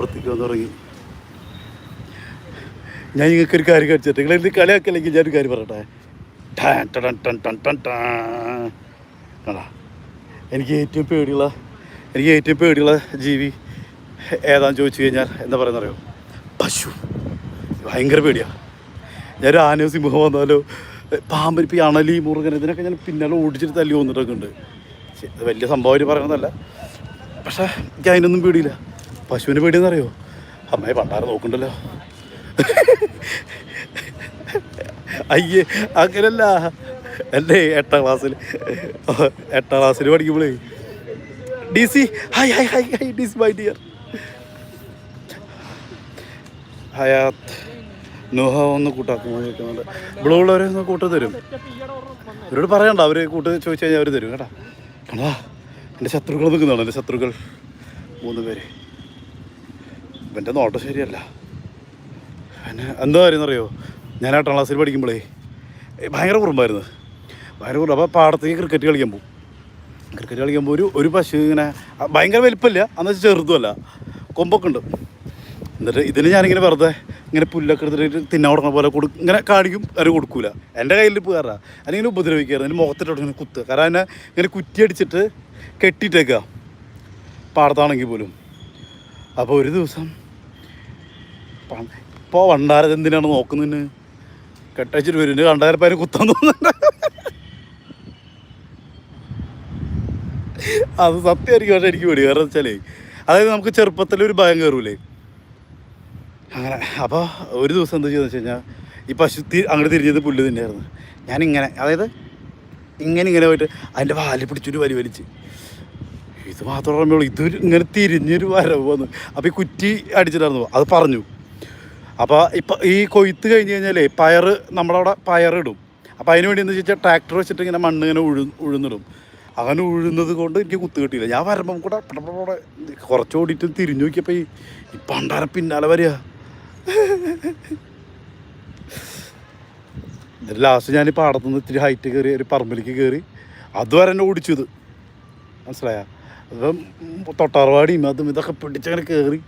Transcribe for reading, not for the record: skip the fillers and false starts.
അപ്പുറത്തേക്ക് വന്ന് തുടങ്ങി. ഞാൻ നിങ്ങൾക്കൊരു കാര്യം കാണിച്ചിട്ട് നിങ്ങളെന്ത് കളിയാക്കല്ലെങ്കിൽ ഞാനൊരു കാര്യം പറയട്ടെ. ആടാ എനിക്ക് ഏറ്റവും പേടിയുള്ള ജീവി ഏതാന്ന് ചോദിച്ചു കഴിഞ്ഞാൽ എന്താ പറയുന്നറിയോ? പശു. ഭയങ്കര പേടിയാണ്. ഞാനൊരു ആനയോ സിംഹം വന്നാലോ പാമ്പ് ഇപ്പം അണലി മുറുകൻ ഇതിനൊക്കെ ഞാൻ പിന്നാലെ ഓടിച്ചിട്ട് തല്ലി വന്നിട്ടൊക്കെ ഉണ്ട്. വലിയ സംഭവമായിട്ട് പറയണമെന്നല്ല, പക്ഷേ എനിക്ക് അതിനൊന്നും പേടിയില്ല. പശുവിന് പേടിയെന്നറിയോ? അമ്മയെ പണ്ടാരം നോക്കണ്ടല്ലോ. അയ്യേ അങ്ങനല്ല. എൻ്റെ എട്ടാം ക്ലാസ്സിൽ പഠിക്കുമ്പോഴേ D C hi hi hi hi D C my dear Hayath Noah ഒന്ന് കൂട്ടാക്കുമ്പോൾ ചോദിക്കുന്നുണ്ട്. ഇവിടെ ഉള്ളവരെ ഒന്ന് കൂട്ട് തരും. ഇവരോട് പറയണ്ട, അവർ കൂട്ട് ചോദിച്ചു കഴിഞ്ഞാൽ അവർ തരും കേട്ടോ. കണ്ടാ എൻ്റെ ശത്രുക്കൾ നിൽക്കുന്നതാണ്. എൻ്റെ ശത്രുക്കൾ 3 പേര്. ഇവൻ്റെ നോട്ടം ശരിയല്ല. പിന്നെ എന്താ കാര്യം എന്നറിയോ? ഞാൻ 8ാം ക്ലാസ്സിൽ പഠിക്കുമ്പോഴേ ഭയങ്കര കുറുമ്പായിരുന്നു. അപ്പോൾ പാടത്തേക്ക് ക്രിക്കറ്റ് കളിക്കാൻ പോകുമ്പോൾ ഒരു പശു ഇങ്ങനെ ഭയങ്കര വലിപ്പമില്ല, അന്ന് ചെറുതുമല്ല, കൊമ്പൊക്കെ ഉണ്ട്. എന്നിട്ട് ഇതിന് ഞാനിങ്ങനെ വെറുതെ ഇങ്ങനെ പുല്ലൊക്കെ എടുത്തിട്ട് തിന്നാൻ കൊടുക്കുന്ന പോലെ ഇങ്ങനെ കാണിക്കും. അത് കൊടുക്കൂല. എൻ്റെ കയ്യിൽ പോകാറാ അതിങ്ങനെ ഉപദ്രവിക്കാറ്. അതിന് മുഖത്തിട്ട് ഇങ്ങനെ കുത്തുക. കാരണം എന്നെ ഇങ്ങനെ കുറ്റി അടിച്ചിട്ട് കെട്ടിയിട്ടേക്കുക പാടത്താണെങ്കിൽ പോലും. അപ്പോൾ ഒരു ദിവസം ഇപ്പോൾ വണ്ടാരത് എന്തിനാണ് നോക്കുന്നതിന് കെട്ടയച്ചിട്ട് വരും. കണ്ടാരപ്പം അതിന് കുത്താൻ തോന്നുന്നുണ്ട്. അത് സത്യമായിരിക്കും. പക്ഷേ എനിക്ക് പേടി. കാരണം വെച്ചാലേ അതായത് നമുക്ക് ചെറുപ്പത്തിലൊരു ഭയം കയറൂലേ അങ്ങനെ. അപ്പോൾ ഒരു ദിവസം എന്താ ചെയ്യുന്നത് വെച്ച് കഴിഞ്ഞാൽ ഈ പശു അങ്ങോട്ട് തിരിഞ്ഞത് പുല്ല് തന്നെയായിരുന്നു. ഞാനിങ്ങനെ അതായത് ഇങ്ങനെ പോയിട്ട് അതിൻ്റെ വാല് പിടിച്ചൊരു വലിച്ച് ഇത് മാത്രം ഓർമ്മയുള്ളൂ. ഇത് ഇങ്ങനെ തിരിഞ്ഞൊരു വരവ് വന്നു. അപ്പോൾ ഈ കുറ്റി അടിച്ചിട്ടായിരുന്നു അത് പറഞ്ഞു. അപ്പോൾ ഇപ്പം ഈ കൊയ്ത്ത് കഴിഞ്ഞ് കഴിഞ്ഞാലേ നമ്മളവിടെ പയറിടും. അപ്പോൾ അതിന് വേണ്ടി എന്താ വെച്ചാൽ ട്രാക്ടർ വെച്ചിട്ട് ഇങ്ങനെ മണ്ണ് ഇങ്ങനെ ഉഴുന്നിടും. അങ്ങനെ ഉഴുന്നത് കൊണ്ട് എനിക്ക് കുത്ത് കിട്ടിയില്ല. ഞാൻ വരുമ്പം കൂടെ കുറച്ച് ഓടിയിട്ട് തിരിഞ്ഞു നോക്കിയപ്പോൾ ഈ പണ്ടാരം പിന്നാലെ വരിക. എന്നിട്ട് ലാസ്റ്റ് ഞാൻ പാടത്തുനിന്ന് ഇത്തിരി ഹൈറ്റ് കയറി ഒരു പറമ്പിലേക്ക് കയറി അതുവരെ എന്നെ ഓടിച്ചു. ഇത് മനസ്സിലായ അപ്പം തൊട്ടാർവാടിയും അതും ഇതൊക്കെ പിടിച്ചങ്ങനെ കയറി